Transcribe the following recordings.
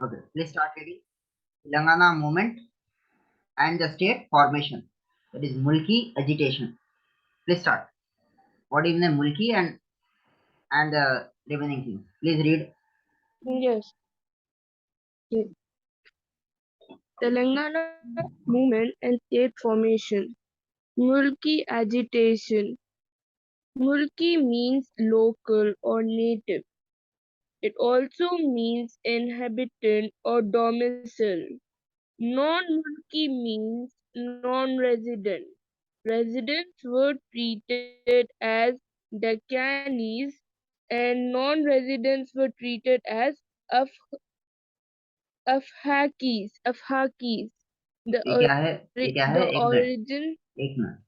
Okay, please start reading. Telangana movement and the state formation. That is Mulki agitation. Please start. What is the Mulki and the remaining things? Please read. Yes. Yes. Telangana movement and state formation. Mulki agitation. Mulki means local or native. It also means inhabitant or domicile. Non-Mulki means non-resident. Residents were treated as Deccanis and non-residents were treated as Af- Afhakis. ये क्या है? ये क्या है? The एक minute. origin. एक minute.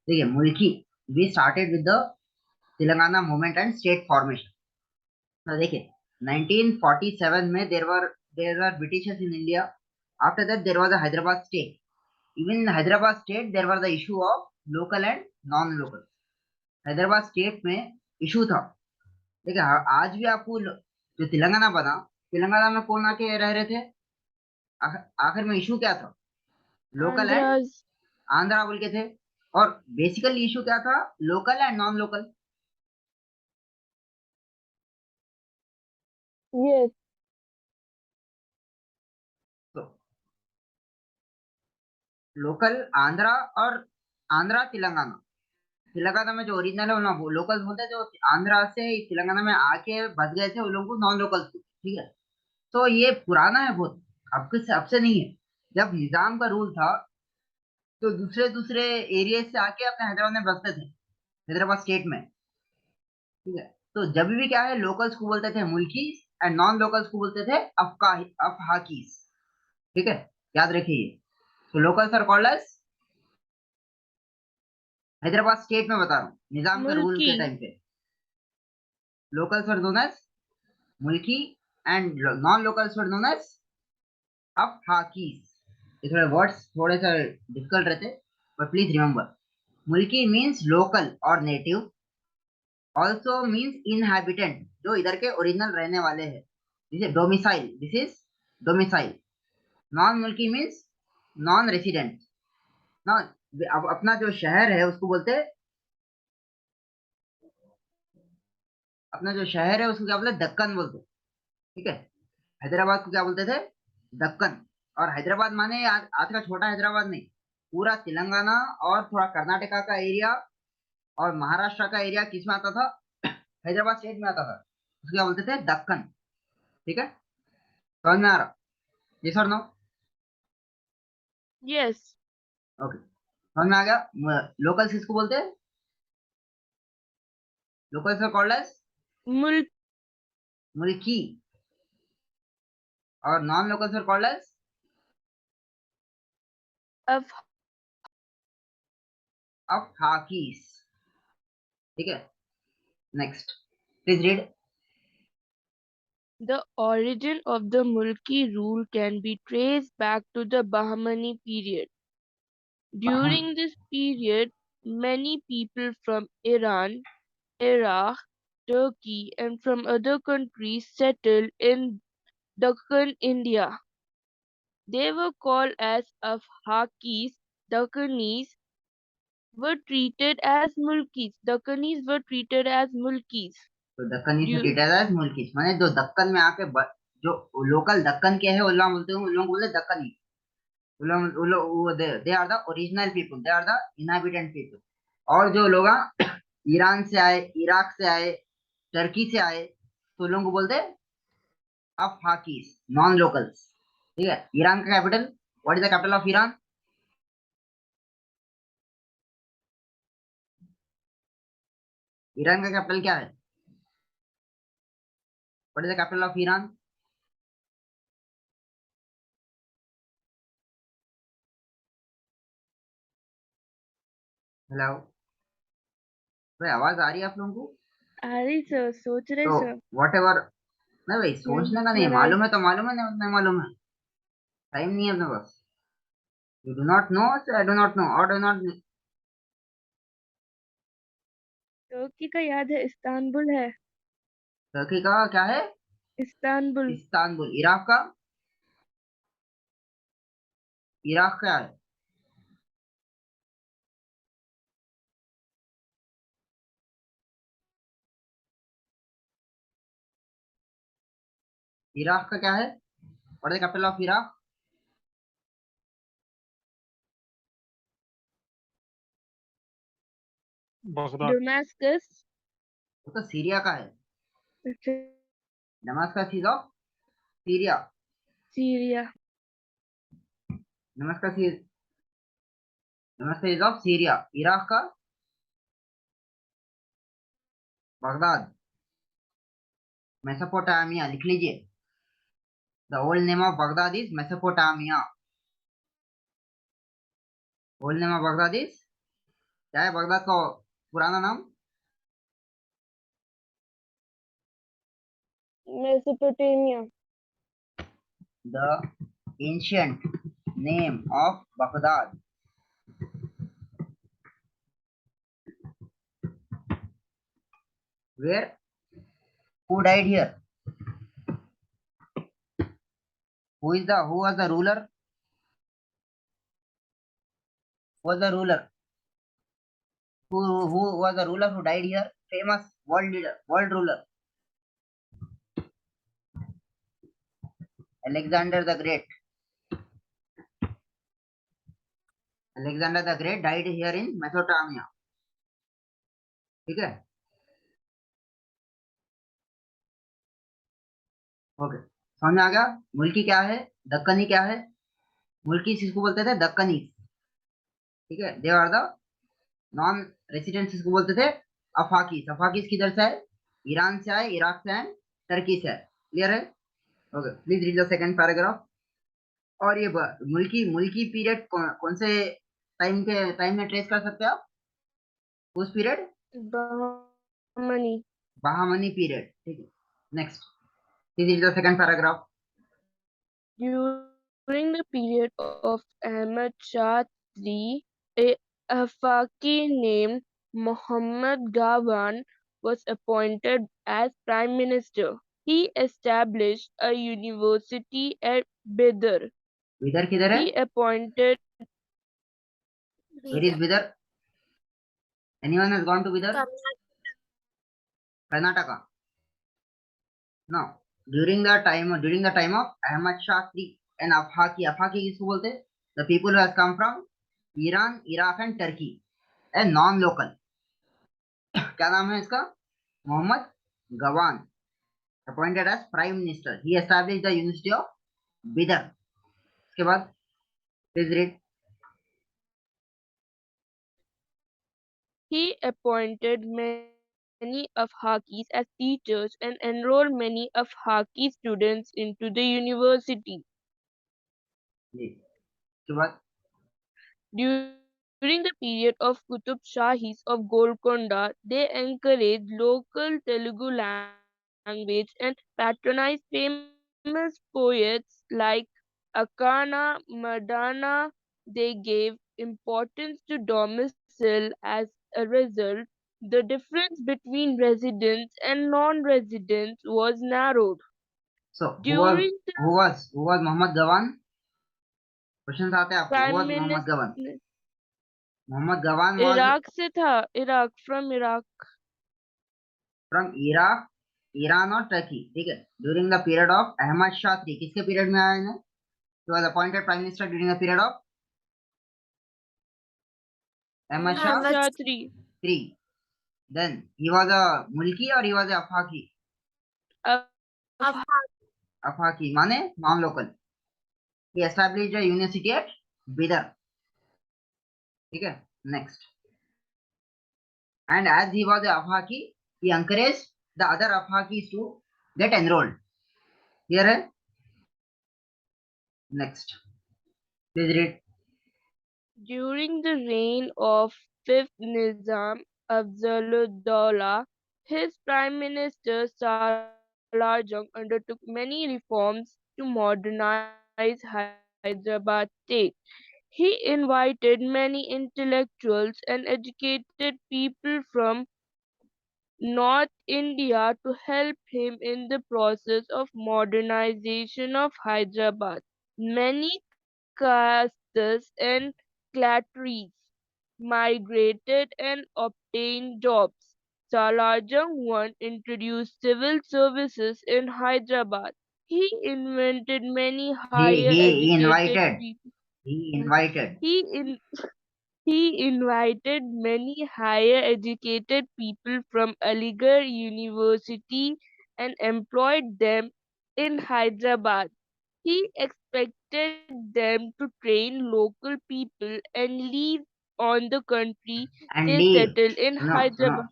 देखिए मुल्की. We started with the Telangana movement and state formation. तो देखिए 1947 में there were Britishers in India. After that there was a Hyderabad state. Even in Hyderabad state there was the issue of local and non-local. Hyderabad state में issue था. देखिए आज भी आपको जो तेलंगाना बना, तेलंगाना में कौन आके रह रहे थे? आखिर में इशू क्या था? Local and Andhras. आंध्रा बोल के थे. और बेसिकली इशू क्या था? Local and non local. Yes. तो लोकल आंध्रा और आंध्रा तेलंगाना. तेलंगाना में जो ओरिजिनल है वो लोकल बोलते हैं. जो आंध्रा से तेलंगाना में आके बस गए थे वो लोगों को नॉन लोकल. ठीक है. तो ये पुराना है बहुत. अब से नहीं है. जब निजाम का रूल था तो दूसरे दूसरे एरिया से आके अपने हैदराबाद में बसते थे, हैदराबाद स्टेट में. ठीक है. तो जब भी क्या है लोकल्स को बोलते थे मुल्कीज एंड नॉन लोकल्स को बोलते थे अफहाकीज. ठीक है. याद रखिए. तो locals are called as, Hyderabad state में बता रहा हूँ निजाम के रूल के Mulki. टाइम पे, locals are known as Mulki and non locals are known as Afaqis. ये थोड़े वर्ड्स थोड़े से डिफिकल्ट रहते, but please remember, मुल्की मीन्स लोकल और नेटिव. ऑल्सो मीन्स इनहैबिटेंट, जो इधर के ओरिजिनल रहने वाले हैं. This is domicile. नॉन मुल्की मीन्स नॉन रेसिडेंट. नॉन. अब अपना जो शहर है उसको बोलते हैं, अपना जो शहर है उसको क्या बोलते हैं? दक्कन बोलते हैं. ठीक है. हैदराबाद को क्या बोलते थे? दक्कन. और हैदराबाद माने आज का छोटा हैदराबाद नहीं, पूरा तेलंगाना और थोड़ा कर्नाटका का एरिया और महाराष्ट्र का एरिया किस में आता था? हैदराबाद स्टेट में आता था. उसको क्या बोलते थे? दक्कन. ठीक है. समझ में आ रहा? जी सर, नो? Yes. ओके. समझ में आ गया. लोकल्स किसको बोलते हैं? Locals are called as Mulki. Mulki. और non locals are called as Afaqis. ठीक है. Next. Please read. The origin of the Mulki rule can be traced back to the Bahmani period. During this period, many people from Iran, Iraq, Turkey, and from other countries settled in Deccan, India. They were called as Afhakis. Deccanis were treated as Mulkis. Deccanis were treated as Mulkis. तो दक्कन से Du- treated as मुल्कीस माने जो दक्कन में आके जो local Deccan के हैं वो लोग बोलते हैं, उन लोगों को बोलते हैं Dakhni. They are the original people, they are the inhabitant people. और जो लोग ईरान से आए, इराक से आए, टर्की से आए, तो लोगों को बोलते हैं अफहाकीस, नॉन लोकल्स. ठीक है. ईरान का capital, what is the capital of Iran? Iran का कैपिटल क्या है? What is the capital of Iran? Hello. भाई आवाज आ रही है आप लोगों को? अरे सर सोच रहे तो सर वॉट एवर. नहीं भाई, सोचने का नहीं है. मेरा मालूम है तो मालूम है, नहीं नहीं मालूम है. टाइम नहीं है अपने पास. You do not know, I do not know, और डू नॉट. टर्की का याद है इस्तांबुल है. टर्की का क्या है? Istanbul. इस्तांबुल। इराक का? इराक क्या है? इराक का क्या है? What is the capital of Iraq? Baghdad. Damascus. वो तो सीरिया का है। Okay. Damascus is of Syria. Syria. Damascus is Damascus is of Syria. Iraq का? बगदाद। मेसोपोटामिया लिख लीजिए। The old name of Baghdad is Mesopotamia. Old name of Baghdad is क्या है? Baghdad का पुराना नाम? Mesopotamia. The ancient name of Baghdad. Where? Who died here? Who was the ruler? Was the ruler? Who was the ruler who died here? Famous world leader, world ruler. Alexander the Great. Alexander the Great died here in Mesopotamia. ठीक है? Okay, समझ में आ गया? मुल्की क्या है? दक्कनी क्या है? मुल्की किसको बोलते थे? दक्कनी। ठीक है, they are the non residents किसको बोलते थे? अफाकीस। अफाकीस किधर से है? ईरान से आए, इराक से आए, टर्की से आए। क्लियर है? Okay, please read the second paragraph. और ये मुल्की मुल्की पीरियड कौन से टाइम में ट्रेस कर सकते हैं आप? उस पीरियड? Bahmani. बहामनी पीरियड। ठीक है, next. This is the second paragraph. During the period of Ahmad Shah III, a Afaki named Muhammad Gawan was appointed as Prime Minister. He established a university at Bidar. विदर किधर है? He appointed where is विदर? Anyone has gone to विदर? Karnataka? No. During the time of Ahmad Shah III and अफाकी। अफाकी किसको बोलते हैं? The people who has come from Iran, Iraq and Turkey and non local. क्या नाम है इसका? मोहम्मद गवान। Appointed as prime minister. He established the university of Bidar. उसके बाद please read. he appointed many of Hakis as teachers and enrolled many of Haki students into the university. जी, उसके बाद During the period of Qutub Shahis of Golconda, they encouraged local Telugu language and patronized famous poets like Akana Madana. They gave importance to domicile. As a result, the difference between residents and non-residents was narrowed. So During the who was Mohammed Gawan? Question आते हैं आपको। Prime Mohammed Gawan? Minister Mohammed Gawan was Iraq से था, Iraq from Iraq. From Iraq, Iran और Turkey. ठीक है, during the period of Ahmad Shah III। किसके period में आए हैं? He was appointed prime minister during the period of Ahmad Shah Ahmad Shah III. III। Then he was a मुल्की और ही वाज अ अफाकी। Af- अफाकी माने non local. He established a university at Bidar. ठीक है, next. And as he was a Afaki, he encouraged the other Afakis to get enrolled. Here है? Next. Please read. During the reign of fifth Nizam Afzaluddaulah, his prime minister Salar Jung undertook many reforms to modernize Hyderabad state. He invited many intellectuals and educated people from North India to help him in the process of modernization of Hyderabad. Many castes and clattries migrated and obtained jobs. Salarjung I introduced civil services in Hyderabad. He invented many He higher he educated invited. people. He invited. He in he invited many higher educated people from Aligarh University and employed them in Hyderabad. He expected them to train local people and leave on the country And they leave. settled in सुनो सुनो, Hyderabad.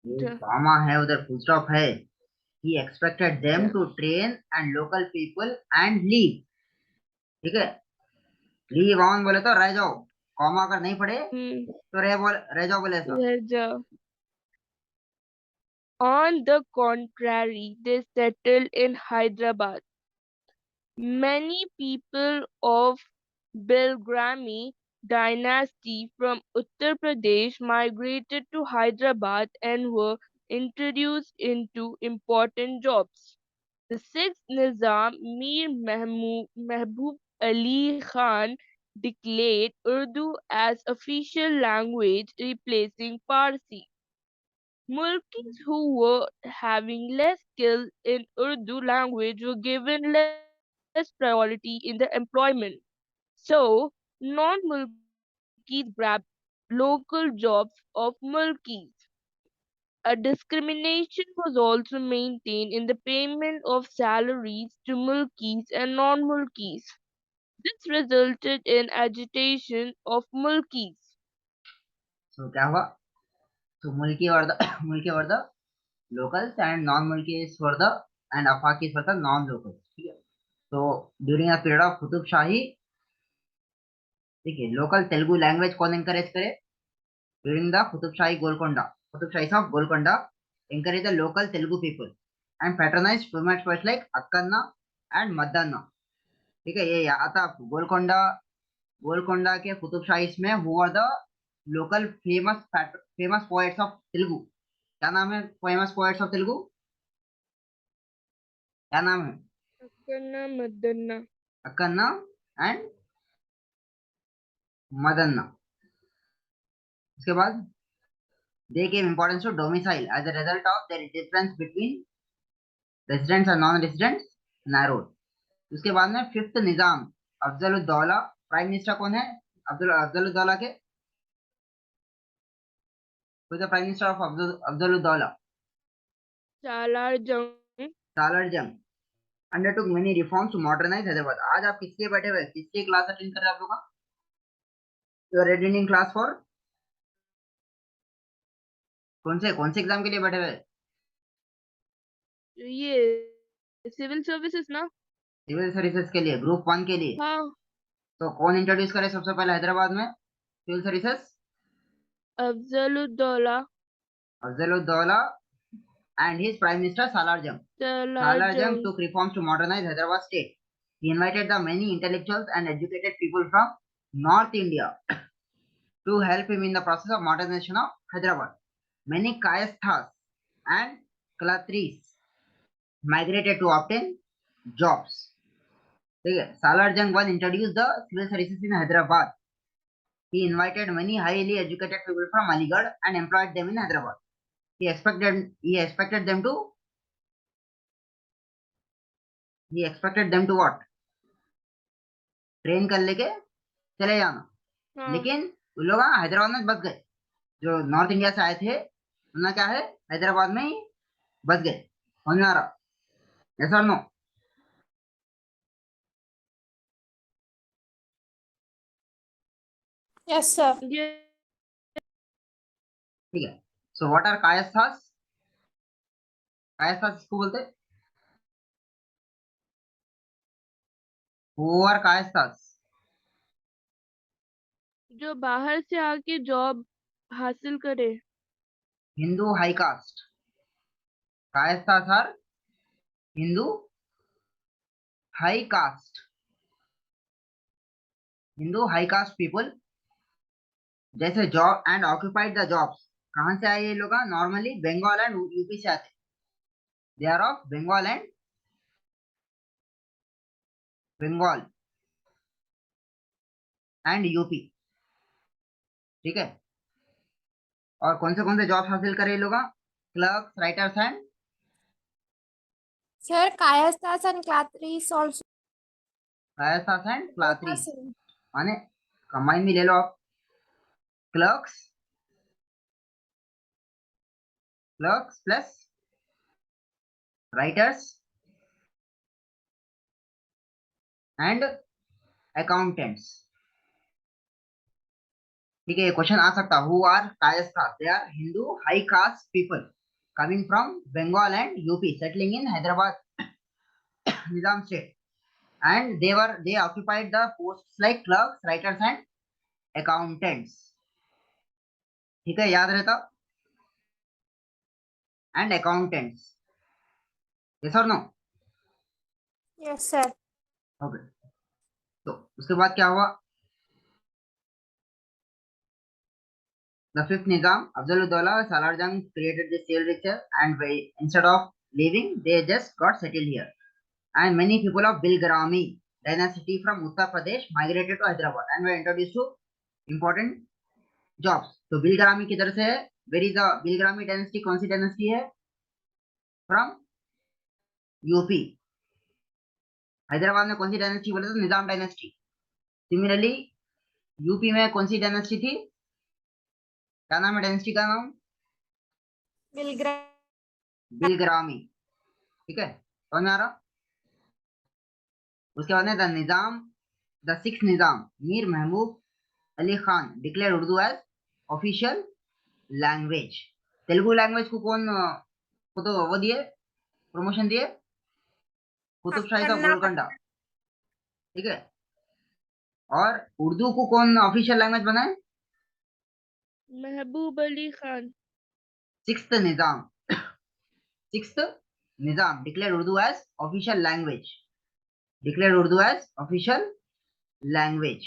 ये comma है उधर, full stop है. He expected them Yeah. to train and local people and leave. ठीक है. Leave on बोले तो रह जाओ. कॉमा अगर नहीं पढ़े Hmm. तो रह जाओ बोले ऐसा. Raja. On the contrary, they settled in Hyderabad. Many people of Belgrami dynasty from Uttar Pradesh migrated to Hyderabad and were introduced into important jobs. The sixth Nizam, Mir Mehboob Ali Khan, declared Urdu as official language, replacing Parsi. Mulkis who were having less skill in Urdu language were given less priority in the employment. So, non-Mulkis grabbed local jobs of Mulkis. A discrimination was also maintained in the payment of salaries to Mulkis and non-Mulkis. This resulted in agitation of Mulkis. तो क्या हुआ? तो मुल्की और the मुल्की और the locals and non-Mulkis were the and Afakis were the non-locals. ठीक है. तो during a period of Qutub शाही, ठीक है, लोकल तेलुगु लैंग्वेज कौन encourage करे? During the Qutub Shahis of Golconda encourage the local Telugu people and patronized famous poets like Akkanna and Maddanna. ठीक है, ये आता आपको. गोलकोंडा के कुतुब शाहीस में who are the local famous poets of Telugu. क्या नाम है फेमस पोएट्स ऑफ तेलुगु? क्या नाम है? Akkanna Madanna. अक्कन्ना एंड मदन्ना. उसके बाद they gave importance to domicile as a result of the difference between residents and non-residents narrowed. उसके बाद में fifth Nizam Afzaluddaula. Prime minister कौन है? अफजलुद्दौला के prime minister of Afzaluddaula? Salar Jung. Salar Jung undertook many reforms to modernise Hyderabad. आज आप किसके बैठे हुए, किसके क्लास अटेंड कर रहे हैं आप लोग? You are attending class for कौन से एग्जाम के लिए बैठे हुए? ये सिविल सर्विसेज ना? सिविल सर्विसेज के लिए, ग्रुप 1 के लिए. हाँ. तो कौन इंट्रोड्यूस करे सबसे पहले हैदराबाद में civil services? Afzaluddaula. Afzaluddaula and his prime minister Salar Jung. Salar Salar Jung Jung. took reforms to modernize Hyderabad state. He invited the many intellectuals and educated people from North India to help him in the process of modernization of Hyderabad. Many Kayasthas and Klatris migrated to obtain jobs. ठीक है. Salar Jung once introduced the civil services in Hyderabad. He invited many highly educated people from Aligarh and employed them in Hyderabad. He expected them to what? Train कर लेके चले जाना. हाँ. लेकिन वो लोग हैदराबाद में बस गए. जो नॉर्थ इंडिया से आए थे उन्हें क्या है, हैदराबाद में ही बस गए. समझ में आ रहा? ऐसा नो? Yes, sir. ये ठीक है. So what are कायस्थास? कायस्थास इसको बोलते हैं. Who are Kayasthas? जो बाहर से आके जॉब हासिल करे. Hindu high caste. Kayasthas are Hindu high caste. Hindu high caste people जैसे job and occupied the jobs. कहाँ से आए ये लोग? नॉर्मली बंगाल एंड यूपी से आते। They are of Bengal and UP. ठीक है। और कौन से जॉब हासिल करे ये लोग? Clerks, writers and Sir, Kayasthas and Klatris also. Kayasthas and Both are Khatris, same. माने कंबाइन भी ले लो आप। Clerks, clerks plus writers and accountants. ठीक है, ये क्वेश्चन आ सकता। Who are Kayastha? They are Hindu high caste people coming from Bengal and UP settling in Hyderabad Nizam state, and they occupied the posts like clerks, writers and accountants। ठीक है, याद रहता। And accountants, yes और नो? Yes, sir. ओके। तो उसके बाद क्या हुआ? The fifth Nizam, Afzaluddaula Salar Jung created the civil richer, and instead of leaving, they just got settled here. And many people of Bilgrami dynasty from Uttar Pradesh migrated to Hyderabad and were introduced to important jobs। तो बिलग्रामी किधर से है? Where is the Bilgrami dynasty? कौन सी dynasty है? From UP. Hyderabad में कौन सी डायनेस्टी बोले तो निजाम डायनेस्टी। सिमिलरली यूपी में कौन सी डायनेस्टी थी? क्या नाम है डायनेस्टी का नाम? Bilgra. बिलग्रामी। ठीक है, समझ में आ रहा? उसके बाद में the Nizam, the six Nizam Mir Mahboob Ali Khan declare Urdu as official language. Telugu language को कौन को तो वो दिए, प्रमोशन दिए? कुतुब शाही था Karnataka. गोलकोंडा। ठीक है। और उर्दू को कौन ऑफिशियल लैंग्वेज बनाए? Mahbub Ali Khan. Sixth Nizam, sixth Nizam declare Urdu as official language, declare Urdu as official language.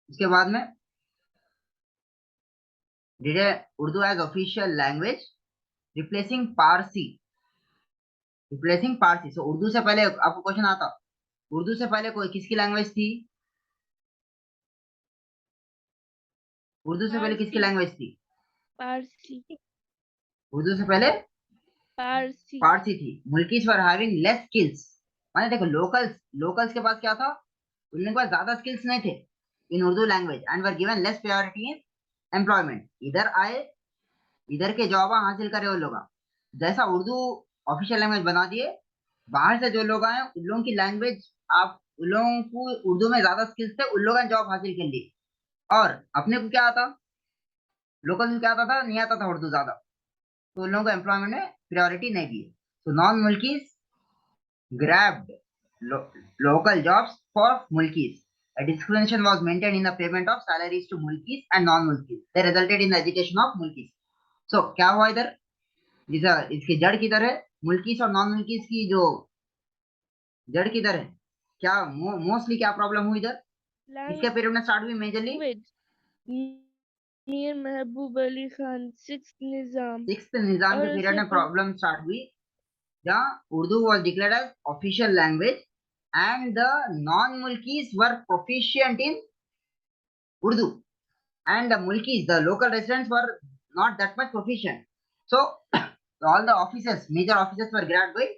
उसके बाद में declare Urdu as official language replacing Parsi, replacing Parsi. So Urdu से पहले आपको क्वेश्चन आता, उर्दू से पहले कोई किसकी लैंग्वेज थी? उर्दू से पहले किसकी पारसी। लैंग्वेज थी? पारसी। उर्दू से पहले पारसी। पारसी थी। मुल्कीज वर हैविंग लेस स्किल्स, माने देखो लोकल्स, लोकल्स के पास क्या था? उनके पास ज्यादा स्किल्स नहीं थे in Urdu language, and were given less priority in employment. इधर आए, इधर के जॉब हासिल करे वो लोग। जैसा उर्दू ऑफिशियल लैंग्वेज बना दिए, बाहर से जो लोग आए उन लोगों की लैंग्वेज, आप उन लोगों को उर्दू में ज्यादा स्किल्स थे, उन लोगों ने जॉब हासिल कर ली। और अपने को क्या आता? लोकल को क्या आता था? नहीं आता था उर्दू ज्यादा, तो उन लोगों को एम्प्लॉयमेंट में प्रायोरिटी नहीं दी। तो non मुल्कीज grabbed local jobs for Mulkis. A discrimination was maintained in the payment of salaries to Mulkis and non-Mulkis. They resulted in the agitation of Mulkis. So क्या हुआ इधर? इसकी जड़ किधर है? मुल्कीस और नॉन मुल्कीस की जो जड़ किधर है? क्या मोस्टली क्या प्रॉब्लम हुई इधर? किसके पीरियड में स्टार्ट हुई majorly? Mir Mahboob Ali Khan, sixth Nizam. Sixth निजाम के और पीरियड उससे में प्रॉब्लम स्टार्ट हुई, जहाँ Urdu was declared as official language and the non-Mulkis were proficient in Urdu, and the Mulkis, the local residents, were not that much proficient. So all the officers, major officers, were grabbed by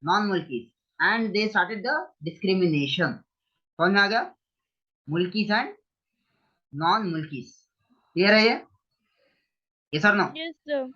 non-Mulkis, and they started the discrimination। समझ में आ गया? मुल्कीस and non मुल्कीस, clear है ये? Yes और no? Yes sir.